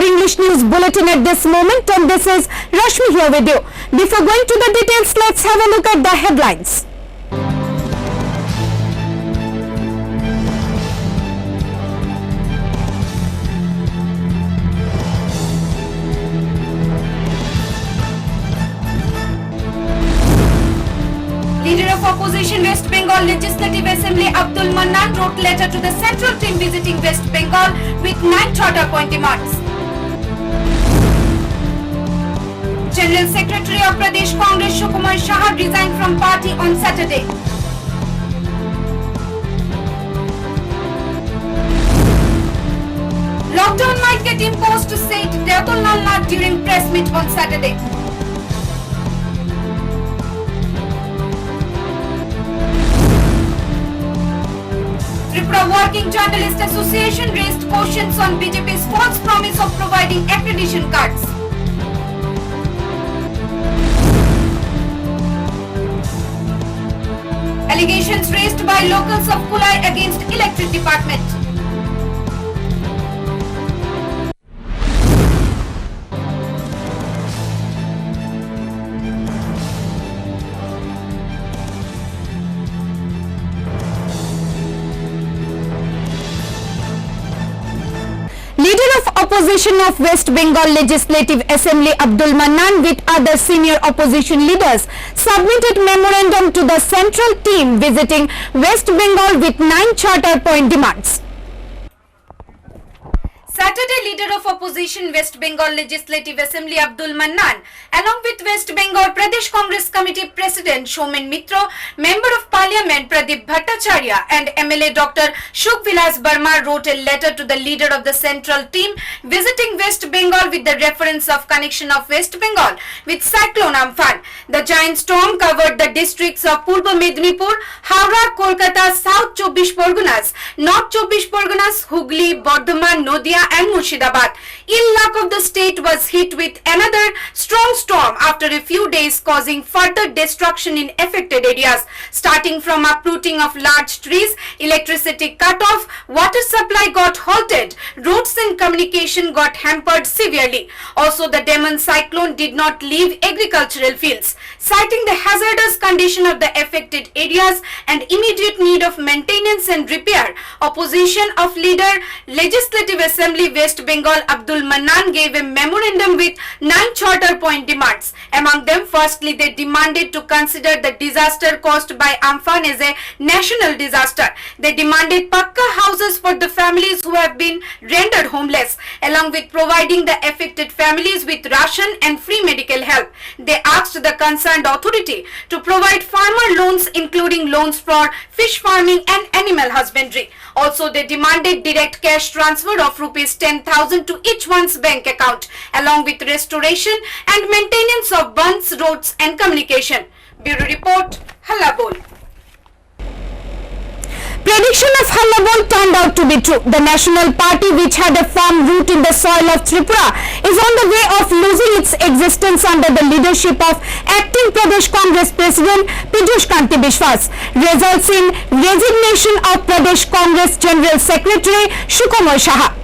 for English News Bulletin at this moment, and this is Rashmi here with you. Before going to the details, let's have a look at the headlines. Leader of Opposition West Bengal Legislative Assembly Abdul Mannan wrote letter to the central team visiting West Bengal with 9 charter point demands. General Secretary of Pradesh Congress Shah resigned from party on Saturday. Lockdown might get imposed, said Deotul Nalna during press meet on Saturday. Tripura Working Journalist Association raised questions on BJP's false promise of providing accreditation cards. Allegations raised by locals of Kulai against Electric Department. Leader of Opposition of West Bengal Legislative Assembly Abdul Mannan with other senior opposition leaders submitted memorandum to the central team visiting West Bengal with 9 charter point demands. Saturday, Leader of Opposition West Bengal Legislative Assembly Abdul Mannan, along with West Bengal Pradesh Congress Committee President Somen Mitra, Member of Parliament Pradeep Bhattacharya and MLA Dr. Shuk Vilas Barma wrote a letter to the leader of the central team visiting West Bengal with the reference of connection of West Bengal with Cyclone Amphan. The giant storm covered the districts of Purba Mednipur, Howrah, Kolkata, South 24 Parganas, North 24 Parganas, Hugli, Bardhaman, Nodia and Murshidabad. Ill luck of the state was hit with another strong storm after a few days, causing further destruction in affected areas, starting from uprooting of large trees, electricity cut off, water supply got halted, roads and communication got hampered severely. Also, the demon cyclone did not leave agricultural fields. Citing the hazardous condition of the affected areas and immediate need of maintenance and repair, opposition of Leader Legislative Assembly West Bengal Abdul Mannan gave a memorandum with 9 charter point demands. Among them, firstly, they demanded to consider the disaster caused by Amphan as a national disaster. They demanded Pakka houses for the families who have been rendered homeless, along with providing the affected families with ration and free medical help. They asked the concerned authority to provide farmer loans, including loans for fish farming and animal husbandry. Also, they demanded direct cash transfer of rupees 10,000 to each one's bank account, along with restoration and maintenance of bunds, roads and communication. Bureau Report, Hallabol. Prediction of Hallabol turned out to be true. The National Party, which had a firm root in the soil of Tripura, is on the way of losing its existence under the leadership of acting Pradesh Congress President Piyush Bishwas, results in resignation of Pradesh Congress General Secretary Shah.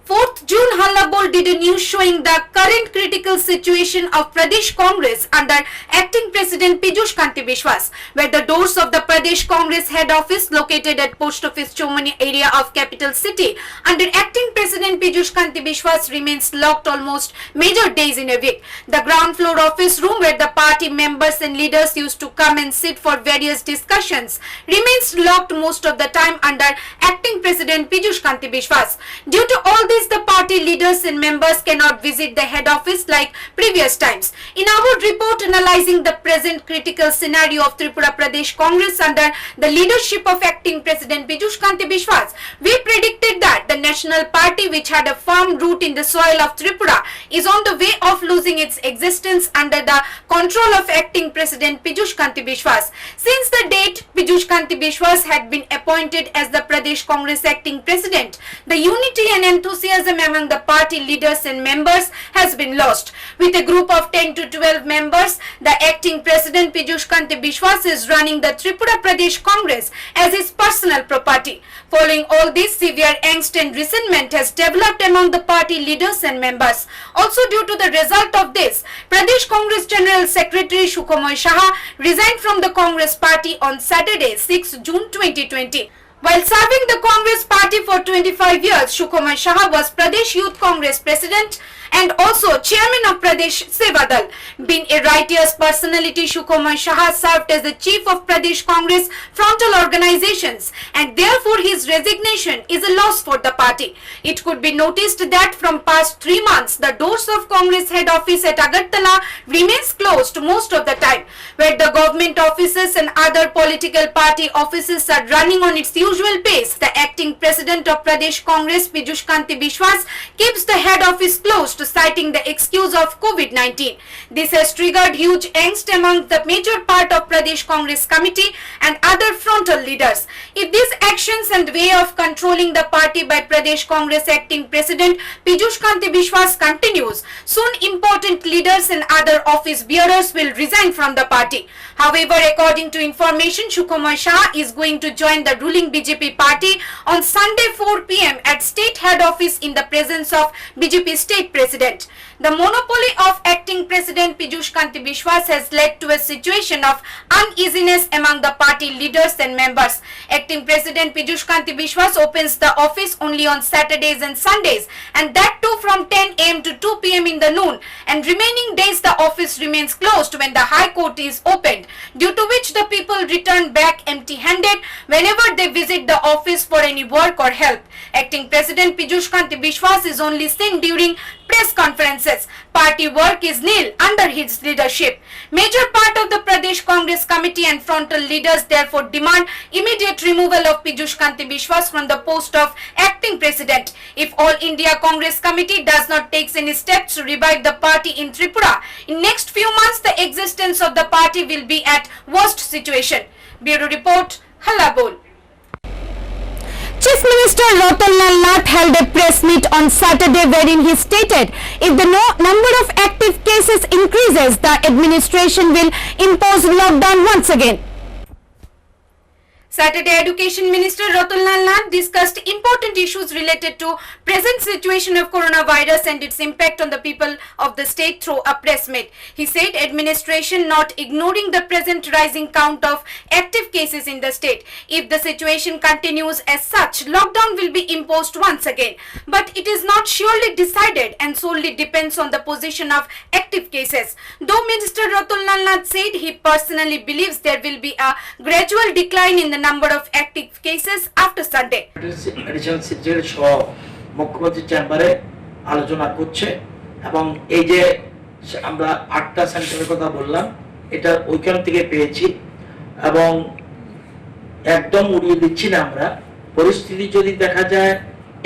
4th June, Hallabol did a news showing the current critical situation of Pradesh Congress under acting President Piyush Bishwas, where the doors of the Pradesh Congress head office located at Post Office Chomani area of capital city under acting President Piyush Bishwas remains locked almost major days in a week. The ground floor office room where the party members and leaders used to come and sit for various discussions remains locked most of the time under acting President Piyush Bishwas. Due to all this, the party leaders and members cannot visit the head office like previous times. In our report analyzing the present critical scenario of Tripura Pradesh Congress under the leadership of acting President Piyush Bishwas, we predicted that the National Party, which had a firm root in the soil of Tripura, is on the way of losing its existence under the control of acting President Piyush Bishwas. Since the date Piyush Bishwas had been appointed as the Pradesh Congress acting president, the unity and enthusiasm enthusiasm among the party leaders and members has been lost. With a group of 10 to 12 members, the acting president Piyush Kanti Bishwas is running the Tripura Pradesh Congress as his personal property. Following all this, severe angst and resentment has developed among the party leaders and members. Also due to the result of this, Pradesh Congress General Secretary Sukhomoy Saha resigned from the Congress party on Saturday, 6 June 2020. While serving the Congress party for 25 years, Sukhomoy Saha was Pradesh Youth Congress President and also Chairman of Pradesh Sevadal. Being a righteous personality, Sukhomoy Saha served as the Chief of Pradesh Congress frontal organizations, and therefore his resignation is a loss for the party. It could be noticed that from past 3 months, the doors of Congress head office at Agartala remains closed most of the time, where the government offices and other political party offices are running on its usual pace. The acting president of Pradesh Congress, Piyush Kanti Bishwas, keeps the head office closed, citing the excuse of COVID-19. This has triggered huge angst among the major part of Pradesh Congress committee and other frontal leaders. If these actions and way of controlling the party by Pradesh Congress acting president Piyush Kanti Bishwas continues, soon important leaders and other office bearers will resign from the party. However, according to information, Sukhomoy Saha is going to join the ruling BJP party on Sunday 4 p.m. at state head office in the presence of BJP state president. The monopoly of acting president Piyush Kanti Bishwas has led to a situation of uneasiness among the party leaders and members. Acting president Piyush Kanti Bishwas opens the office only on Saturdays and Sundays, and that too from 10 a.m. to 2 p.m. in the noon, and remaining days the office remains closed when the High Court is opened, due to which the people return back empty-handed whenever they visit the office for any work or help. Acting president Piyush Kanti Bishwas is only seen during press conferences. Party work is nil under his leadership. Major part of the Pradesh Congress committee and frontal leaders therefore demand immediate removal of Piyush Kanti Bishwas from the post of acting president. If All India Congress Committee does not take any steps to revive the party in Tripura, in next few months the existence of the party will be at worst situation. Bureau Report, Hallabol. Chief Minister Ratan Lal Nath held a press meet on Saturday wherein he stated if the number of active cases increases, the administration will impose lockdown once again. Saturday, Education Minister Ratan Lal Nath discussed important issues related to present situation of coronavirus and its impact on the people of the state through a press meet. He said administration not ignoring the present rising count of active cases in the state. If the situation continues as such, lockdown will be imposed once again. But it is not surely decided and solely depends on the position of active cases. Though Minister Ratan Lal Nath said he personally believes there will be a gradual decline in the number of active cases after Sunday. Additional Secretary সহ মুখ্যমন্ত্রী চেম্বারে আলোচনা করছে এবং এই যে আমরা 8টা সেন্টারের কথা বললাম এটা ওইখান থেকে পেয়েছি এবং একদম উড়িয়ে দিচ্ছি না আমরা পরিস্থিতি যদি দেখা যায়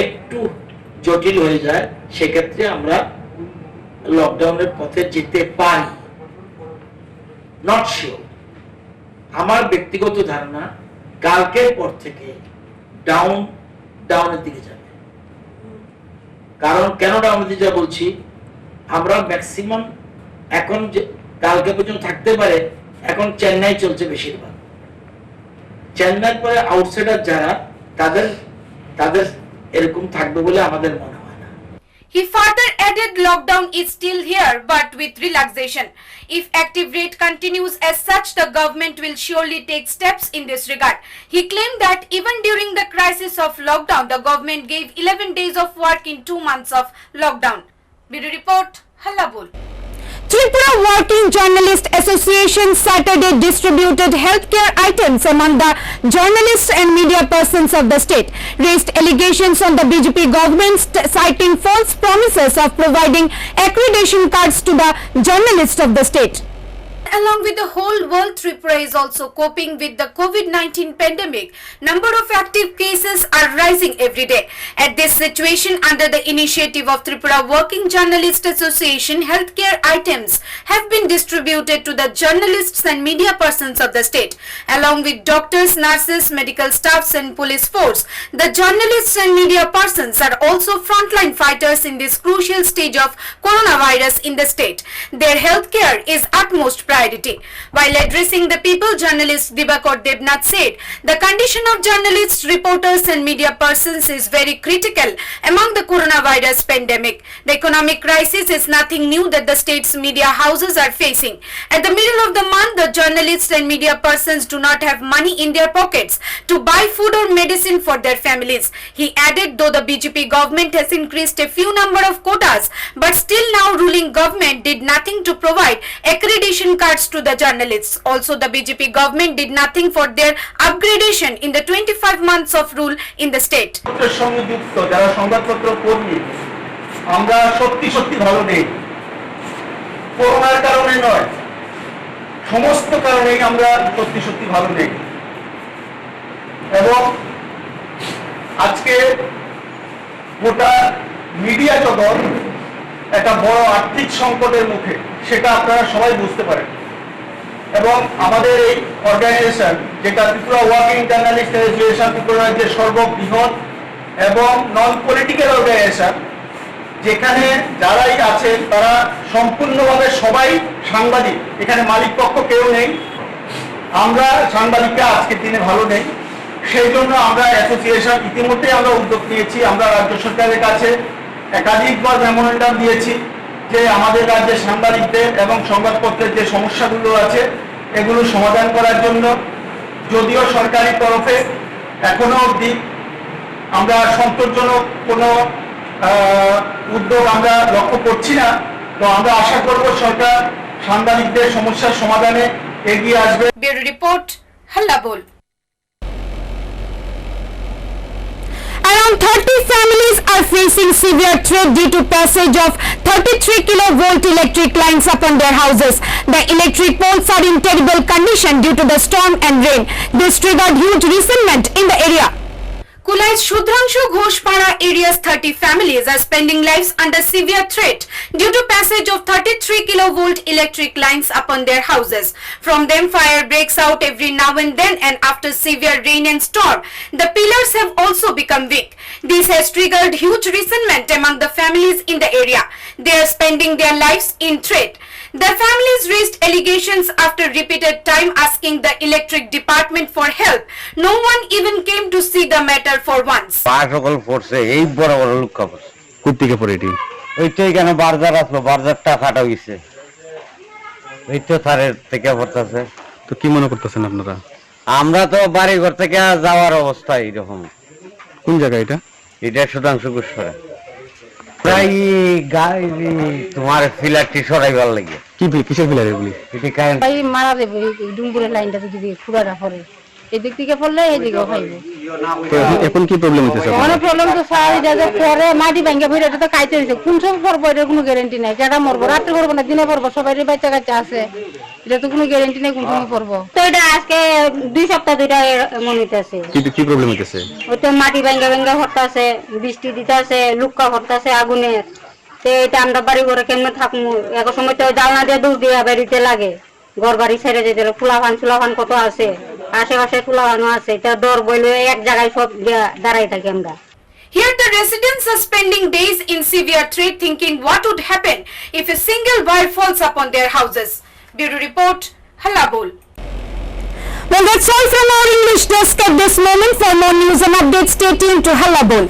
একটু জটিল হয়ে যায় সেক্ষেত্রে আমরা লকডাউনের পথে যেতে পারি নট শিওর আমার ব্যক্তিগত ধারণা কালকের পর থেকে ডাউনের দিকে যাবে কারণ কেন ডাউনের দিকে বলছি আমরা ম্যাক্সিমাম এখন কালকে পর্যন্ত থাকতে পারে এখন চেন্নাই চলছে বেশিরভাগ চেন্নাই পরে আউটসাইডার যারা তাদের এরকম থাকবে বলে আমাদের মনে হয় না He further added lockdown is still here but with relaxation. If active rate continues as such, the government will surely take steps in this regard. He claimed that even during the crisis of lockdown, the government gave 11 days of work in 2 months of lockdown. Bureau Report, Hallabol. Tripura Working Journalist Association Saturday distributed healthcare items among the journalists and media persons of the state, raised allegations on the BJP government citing false promises of providing accreditation cards to the journalists of the state. Along with the whole world, Tripura is also coping with the COVID-19 pandemic. Number of active cases are rising every day. At this situation, under the initiative of Tripura Working Journalist Association, healthcare items have been distributed to the journalists and media persons of the state. Along with doctors, nurses, medical staffs and police force, the journalists and media persons are also frontline fighters in this crucial stage of coronavirus in the state. Their healthcare is utmost priority. While addressing the people, journalist Dibakar Debnath said, the condition of journalists, reporters and media persons is very critical among the coronavirus pandemic. The economic crisis is nothing new that the state's media houses are facing. At the middle of the month, the journalists and media persons do not have money in their pockets to buy food or medicine for their families. He added, though the BJP government has increased a few number of quotas, but still now ruling government did nothing to provide accreditation cards to the journalists. Also, the BJP government did nothing for their upgradation in the 25 months of rule in the state. যারা সংবাদপত্র কর্মী আমরা সত্যি সত্যি ভালো নেই, করোনার কারণে নয়, সমস্ত কারণেই আমরা সত্যি সত্যি ভালো নেই। এবং আজকে গোটা মিডিয়া জগৎ একটা বড় আর্থিক সংকটের মুখে, সেটা আপনারা সবাই বুঝতে পারেন। এবং আমাদের এই অর্গানাইজেশন, যেটা Tripura working journalist association, Tripura রাজ্যের সর্ববৃহৎ এবং নন পলিটিক্যাল অর্গানাইজেশন, যেখানে যারাই আছেন তারা সম্পূর্ণভাবে সবাই সাংবাদিক, এখানে মালিক পক্ষ কেউ নেই। আমরা সাংবাদিকরা আজকের দিনে ভালো নেই, সেই জন্য আমরা অ্যাসোসিয়েশন ইতিমধ্যে আমরা উদ্যোগ নিয়েছি। আমরা রাজ্য সরকারের কাছে একাধিকবার মেমোরেন্ডাম দিয়েছি যে আমাদের রাজ্যের সাংবাদিকদের এবং সংবাদপত্রের যে সমস্যাগুলো আছে এগুলো সমাধান করার জন্য। যদিও সরকারি তরফে এখনো অবধি আমরা সন্তোষজনক কোনো উদ্যোগ আমরা লক্ষ্য করছি না, তো আমরা আশা করব সরকার সাংবাদিকদের সমস্যার সমাধানে এগিয়ে আসবে। Bureau Report, Hallabol. Around 30 families are facing severe threat due to passage of 33 kilovolt electric lines upon their houses. The electric poles are in terrible condition due to the storm and rain. This triggered huge resentment in the area. Kulai's Shudrangshu Ghoshpara area's 30 families are spending lives under severe threat due to passage of 33 kilovolt electric lines upon their houses. From them, fire breaks out every now and then, and after severe rain and storm, the pillars have also become weak. This has triggered huge resentment among the families in the area. They are spending their lives in threat. The families raised allegations after repeated time asking the electric department for help. No one even came to see the matter for once. সকল পড়ছে এই বড় বড় লোক খবর কোত্থেকে পড়ে এটি? ওইটাই কেন বাজার আসলো, বাজারটা কাটা হইছে, ওই তো তারের থেকে পড়তেছে। তো কি মনে করতেছেন আপনারা? আমরা তো বাড়ি ঘর থেকে যাওয়ার অবস্থা এইরকম। কোন জায়গা এটা? এটা সুধাংশু ঘোষপাড়া। প্রায় গাড়ি তোমার ফিলারটি সরাইবার লাগে। কি কিসের ফিলার এগুলি? এটি কারেন্ট ভাই মারা দেবে, ডুমপুরের লাইনটা যদি পুরাটা পড়ে এদিক থেকে পড়লে এদিকেও খাইবে। তো এখন কি প্রবলেম হইতেছে? অনেক প্রবলেম তো স্যার, এটা যে পরে মাটি ভাঙ্গা ফিরে এটা তো কাইতে হয়েছে, কোন সময় পড়বো এটার কোনো গ্যারেন্টি নাই। কেটা মরবো, রাত্রে পড়বো না দিনে পড়বো, সবাই বাচ্চা কাচ্চা আছে, এটা তো কোনো গ্যারেন্টি নেই কোন সময় পড়বো। তো এটা আজকে 2 সপ্তাহ দুইটা এমন হইতেছে। কি প্রবলেম হইতেছে? ওই তো মাটি ভাঙ্গা ভাঙ্গা হরতাছে, বৃষ্টি দিতেছে, লুক্কা হরতাছে আগুনের। তো এটা আমরা বাড়ি ঘরে কেমনে থাকবো, এক সময় তো জানলা দিয়ে দূর দিয়ে বাড়িতে লাগে, ঘর বাড়ি ছেড়ে যেতে ফুলাফান কত আছে, আশেপাশে ফুলাফানো আছে, এটা দর বইলে এক জায়গায় সব দাঁড়াই থাকি আমরা। Here the residents are spending days in severe threat, thinking what would happen if a single wire falls upon their houses. Bureau Report, Hallabol. Well, that's all from our English desk at this moment. For more news and updates, stay tuned to Hallabol.